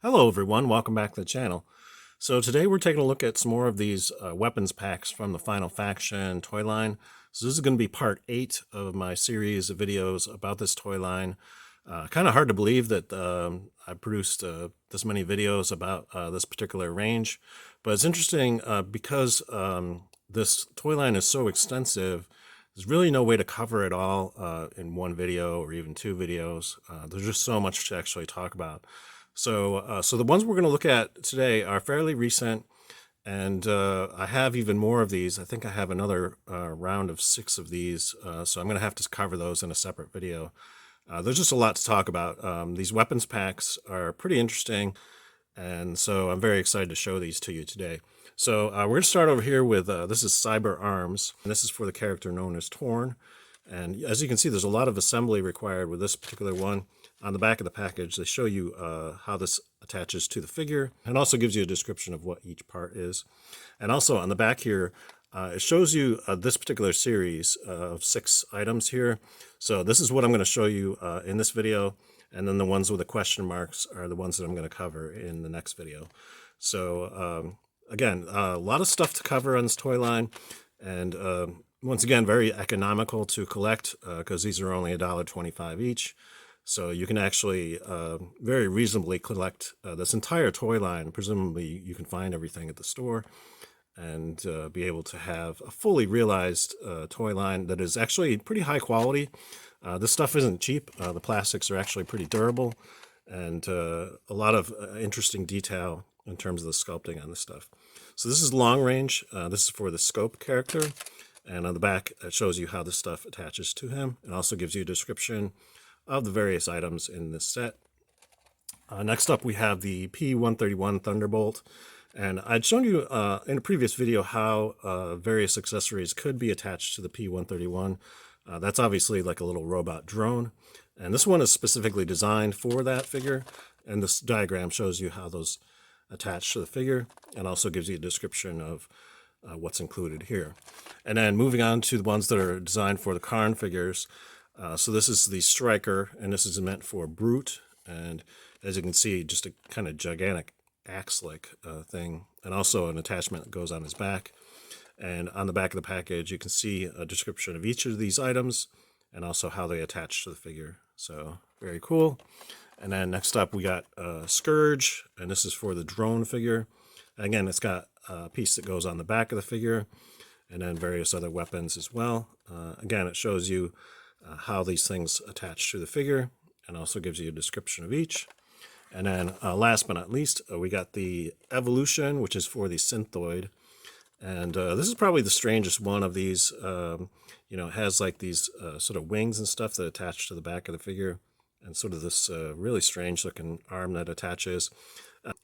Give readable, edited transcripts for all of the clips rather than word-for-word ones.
Hello everyone, welcome back to the channel. So today we're taking a look at some more of these weapons packs from the Final Faction toy line. So this is going to be part 8 of my series of videos about this toy line. Kind of hard to believe that I produced this many videos about this particular range, but it's interesting because this toy line is so extensive. There's really no way to cover it all in one video or even two videos. There's just so much to actually talk about. So the ones we're going to look at today are fairly recent, and I have even more of these. I think I have another round of 6 of these, so I'm going to have to cover those in a separate video. There's just a lot to talk about. These weapons packs are pretty interesting, and so I'm very excited to show these to you today. So we're going to start over here with, this is Cyber Arms, and this is for the character known as Torn. And as you can see, there's a lot of assembly required with this particular one. On the back of the package, they show you how this attaches to the figure, and also gives you a description of what each part is. And also on the back here, it shows you this particular series of 6 items here. So this is what I'm going to show you in this video, and then the ones with the question marks are the ones that I'm going to cover in the next video. So again, a lot of stuff to cover on this toy line, and once again, very economical to collect because these are only $1.25 each. So you can actually very reasonably collect this entire toy line. Presumably you can find everything at the store and be able to have a fully realized toy line that is actually pretty high quality. This stuff isn't cheap. The plastics are actually pretty durable, and a lot of interesting detail in terms of the sculpting on this stuff. So this is long range. This is for the Scope character. And on the back, it shows you how this stuff attaches to him. It also gives you a description of the various items in this set. Next up, we have the P131 Thunderbolt. And I'd shown you in a previous video how various accessories could be attached to the P131. That's obviously like a little robot drone. And this one is specifically designed for that figure. And this diagram shows you how those attach to the figure, and also gives you a description of what's included here. And then moving on to the ones that are designed for the Kharn figures. So this is the Striker, and this is meant for Brute. And as you can see, just a kind of gigantic axe-like thing, and also an attachment that goes on his back. And on the back of the package, you can see a description of each of these items, and also how they attach to the figure. So very cool. And then next up, we got Scourge, and this is for the drone figure. Again, it's got a piece that goes on the back of the figure, and then various other weapons as well. Again, it shows you how these things attach to the figure, and also gives you a description of each. And then last but not least, we got the Evolution, which is for the Synthoid. And this is probably the strangest one of these. You know, it has like these sort of wings and stuff that attach to the back of the figure, and sort of this really strange looking arm that attaches.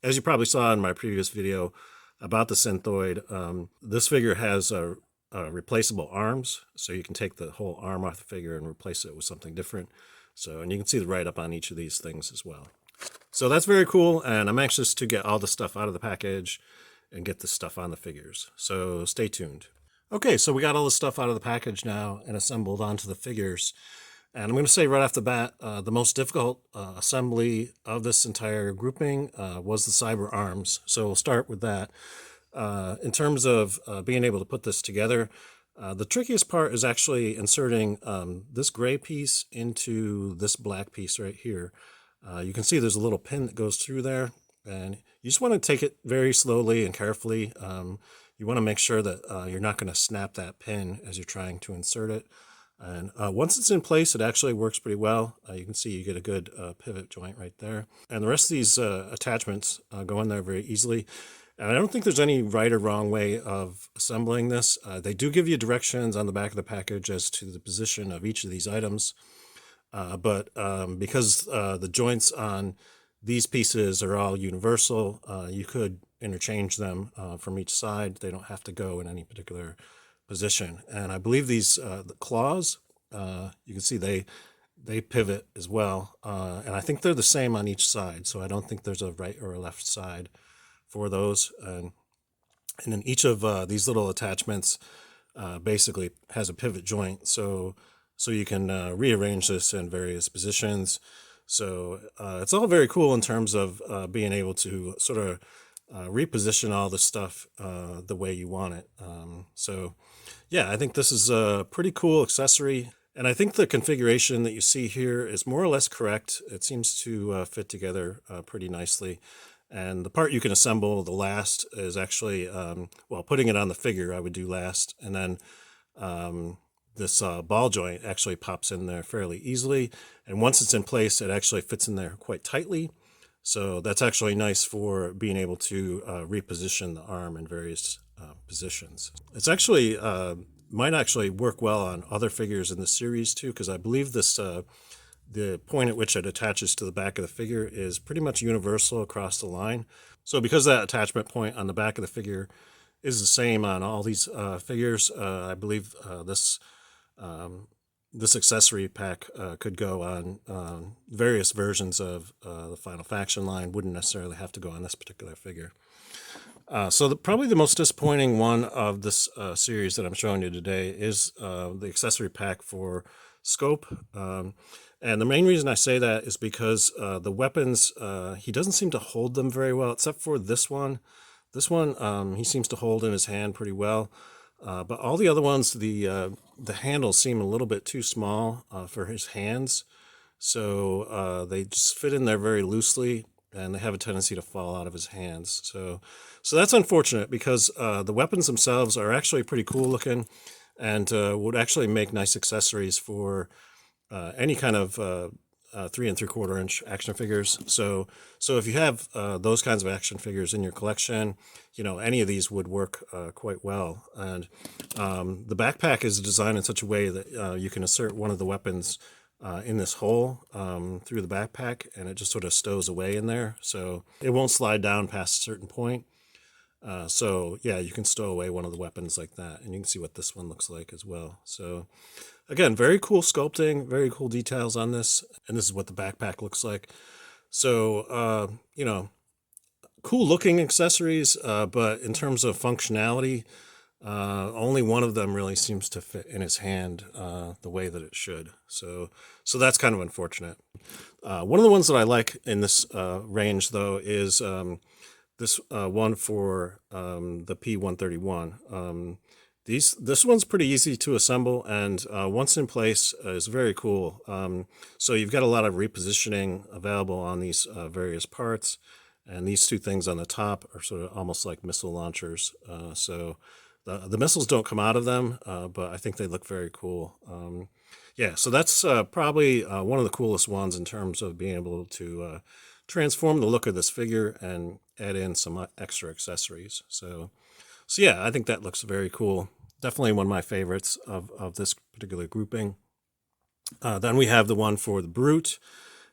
As you probably saw in my previous video about the Synthoid, this figure has replaceable arms, so you can take the whole arm off the figure and replace it with something different. So, and you can see the write-up on each of these things as well. So that's very cool, and I'm anxious to get all the stuff out of the package and get the stuff on the figures. So stay tuned. Okay, so we got all the stuff out of the package now and assembled onto the figures. And I'm going to say right off the bat, the most difficult assembly of this entire grouping was the Cyber Arms. So we'll start with that. In terms of being able to put this together, the trickiest part is actually inserting this gray piece into this black piece right here. You can see there's a little pin that goes through there, and you just want to take it very slowly and carefully. You want to make sure that you're not going to snap that pin as you're trying to insert it. And once it's in place, it actually works pretty well. You can see you get a good pivot joint right there. And the rest of these attachments go in there very easily. And I don't think there's any right or wrong way of assembling this. They do give you directions on the back of the package as to the position of each of these items. But because the joints on these pieces are all universal, you could interchange them from each side. They don't have to go in any particular position. And I believe these the claws, you can see they pivot as well, and I think they're the same on each side, so I don't think there's a right or a left side for those. And then each of these little attachments basically has a pivot joint, so you can rearrange this in various positions. So it's all very cool in terms of being able to sort of reposition all the stuff the way you want it. So yeah, I think this is a pretty cool accessory. And I think the configuration that you see here is more or less correct. It seems to fit together pretty nicely. And the part you can assemble, the last, is actually, well, putting it on the figure I would do last. And then this ball joint actually pops in there fairly easily. And once it's in place, it actually fits in there quite tightly. So that's actually nice for being able to reposition the arm in various positions. It's actually might actually work well on other figures in the series too, because I believe this the point at which it attaches to the back of the figure is pretty much universal across the line. So because that attachment point on the back of the figure is the same on all these figures, I believe this accessory pack could go on various versions of the Final Faction line. Wouldn't necessarily have to go on this particular figure. So probably the most disappointing one of this series that I'm showing you today is the accessory pack for Scope. And the main reason I say that is because the weapons, he doesn't seem to hold them very well, except for this one. This one, he seems to hold in his hand pretty well. But all the other ones, the handles seem a little bit too small for his hands. So they just fit in there very loosely, and they have a tendency to fall out of his hands. So that's unfortunate, because the weapons themselves are actually pretty cool looking, and would actually make nice accessories for any kind of 3 3/4 inch action figures. So if you have those kinds of action figures in your collection, you know, any of these would work quite well. And the backpack is designed in such a way that you can insert one of the weapons in this hole through the backpack, and it just sort of stows away in there, so it won't slide down past a certain point. So yeah, you can stow away one of the weapons like that, and you can see what this one looks like as well. So again, very cool sculpting, very cool details on this, and this is what the backpack looks like. So you know, cool looking accessories, but in terms of functionality, only one of them really seems to fit in his hand the way that it should. So that's kind of unfortunate. One of the ones that I like in this range, though, is this one for the P131. This one's pretty easy to assemble, and once in place is very cool. So you've got a lot of repositioning available on these various parts, and these two things on the top are sort of almost like missile launchers. So the missiles don't come out of them, but I think they look very cool. Yeah, so that's probably one of the coolest ones in terms of being able to transform the look of this figure and add in some extra accessories. So yeah, I think that looks very cool. Definitely one of my favorites of this particular grouping. Then we have the one for the Brute.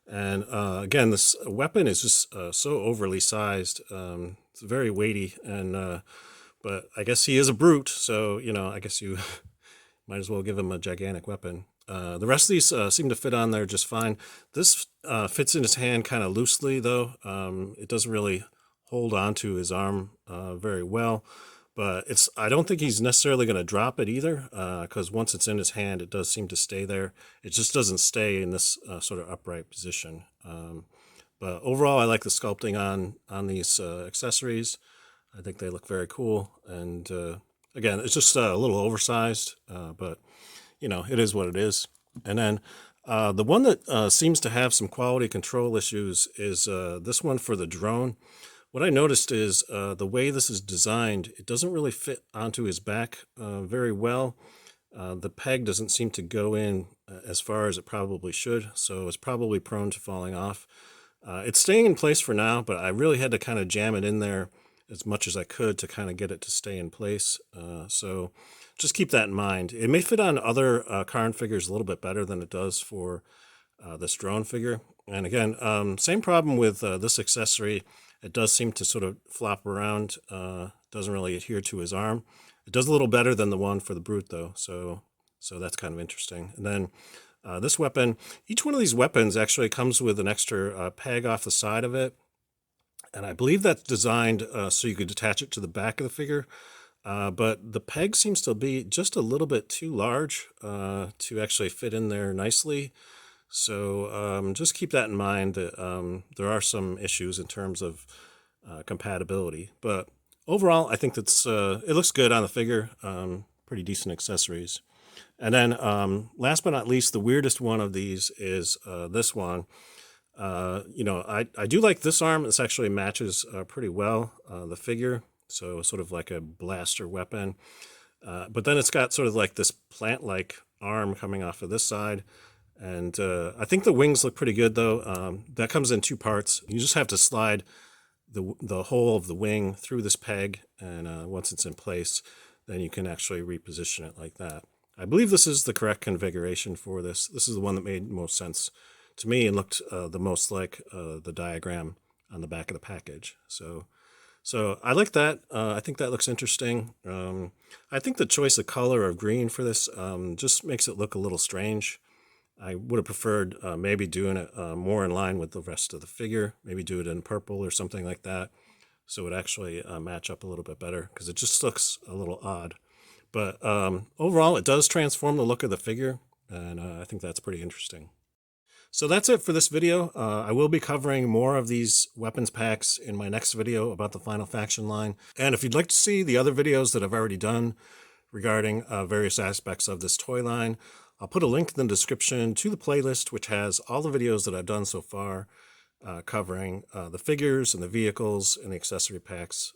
And again, this weapon is just so overly sized. It's very weighty, and but I guess he is a brute, so, you know, I guess you might as well give him a gigantic weapon. The rest of these seem to fit on there just fine. This fits in his hand kind of loosely, though. It doesn't really hold onto his arm very well. But I don't think he's necessarily going to drop it either, because once it's in his hand, it does seem to stay there. It just doesn't stay in this sort of upright position. But overall, I like the sculpting on these accessories. I think they look very cool. And again, it's just a little oversized, but, you know, it is what it is. And then the one that seems to have some quality control issues is this one for the drone. What I noticed is the way this is designed, it doesn't really fit onto his back very well. The peg doesn't seem to go in as far as it probably should, so it's probably prone to falling off. It's staying in place for now, but I really had to kind of jam it in there as much as I could to kind of get it to stay in place. So just keep that in mind. It may fit on other Kharn figures a little bit better than it does for this drone figure. And again, same problem with this accessory. It does seem to sort of flop around, doesn't really adhere to his arm. It does a little better than the one for the Brute, though, so that's kind of interesting. And then this weapon, each one of these weapons actually comes with an extra peg off the side of it, and I believe that's designed so you could attach it to the back of the figure, but the peg seems to be just a little bit too large to actually fit in there nicely. So just keep that in mind that there are some issues in terms of compatibility. But overall, I think that's it looks good on the figure. Pretty decent accessories. And then last but not least, the weirdest one of these is this one. I do like this arm. This actually matches pretty well the figure. So sort of like a blaster weapon. But then it's got sort of like this plant-like arm coming off of this side. And I think the wings look pretty good, though. That comes in two parts. You just have to slide the whole of the wing through this peg. And once it's in place, then you can actually reposition it like that. I believe this is the correct configuration for this. This is the one that made most sense to me and looked the most like the diagram on the back of the package. So I like that. I think that looks interesting. I think the choice of color of green for this just makes it look a little strange. I would have preferred maybe doing it more in line with the rest of the figure. Maybe do it in purple or something like that, so it actually match up a little bit better, because it just looks a little odd. But overall, it does transform the look of the figure, and I think that's pretty interesting. So that's it for this video. I will be covering more of these weapons packs in my next video about the Final Faction line. And if you'd like to see the other videos that I've already done regarding various aspects of this toy line, I'll put a link in the description to the playlist, which has all the videos that I've done so far covering the figures and the vehicles and the accessory packs.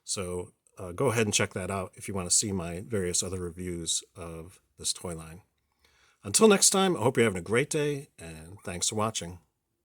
So go ahead and check that out if you want to see my various other reviews of this toy line. Until next time, I hope you're having a great day, and thanks for watching.